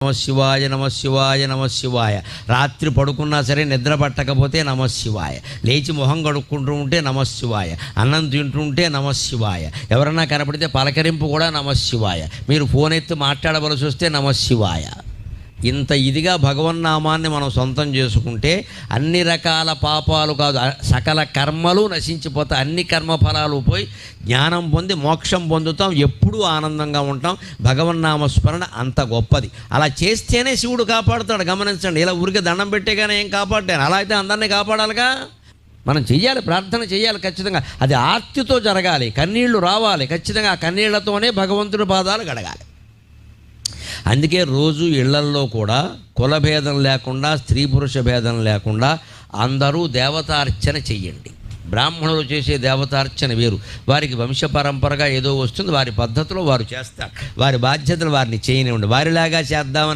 నమశివాయ నమశివాయ నమశివాయ. రాత్రి పడుకున్నా సరే నిద్ర పట్టకపోతే నమశివాయ. లేచి మొహం కడుక్కుంటూ ఉంటే నమశివాయ. అన్నం తింటుంటే నమశివాయ. ఎవరన్నా కనపడితే పలకరింపు కూడా నమశివాయ. మీరు ఫోన్ ఎత్తి మాట్లాడవలసి వస్తే నమశివాయ. ఇంత ఇదిగా భగవన్నామాన్ని మనం సొంతం చేసుకుంటే అన్ని రకాల పాపాలు కాదు, సకల కర్మలు నశించిపోతాయి. అన్ని కర్మఫలాలు పోయి జ్ఞానం పొంది మోక్షం పొందుతాం. ఎప్పుడూ ఆనందంగా ఉంటాం. భగవన్నామస్మరణ అంత గొప్పది. అలా చేస్తేనే శివుడు కాపాడుతాడు. గమనించండి. ఇలా ఊరికే దండం పెట్టేగానే ఏం కాపాడాను? అలా అయితే అందరినీ కాపాడాలిగా. మనం చెయ్యాలి, ప్రార్థన చేయాలి ఖచ్చితంగా. అది ఆర్తితో జరగాలి, కన్నీళ్లు రావాలి ఖచ్చితంగా. ఆ కన్నీళ్లతోనే భగవంతుడి పాదాలు గడగాలి. అందుకే రోజు ఇళ్లల్లో కూడా కులభేదం లేకుండా, స్త్రీ పురుష భేదం లేకుండా అందరూ దేవతార్చన చెయ్యండి. బ్రాహ్మణులు చేసే దేవతార్చన వేరు. వారికి వంశపరంపరగా ఏదో వస్తుంది, వారి పద్ధతిలో వారు చేస్తారు. వారి బాధ్యతలు వారిని చేయనివ్వండి. వారిలాగా చేద్దామని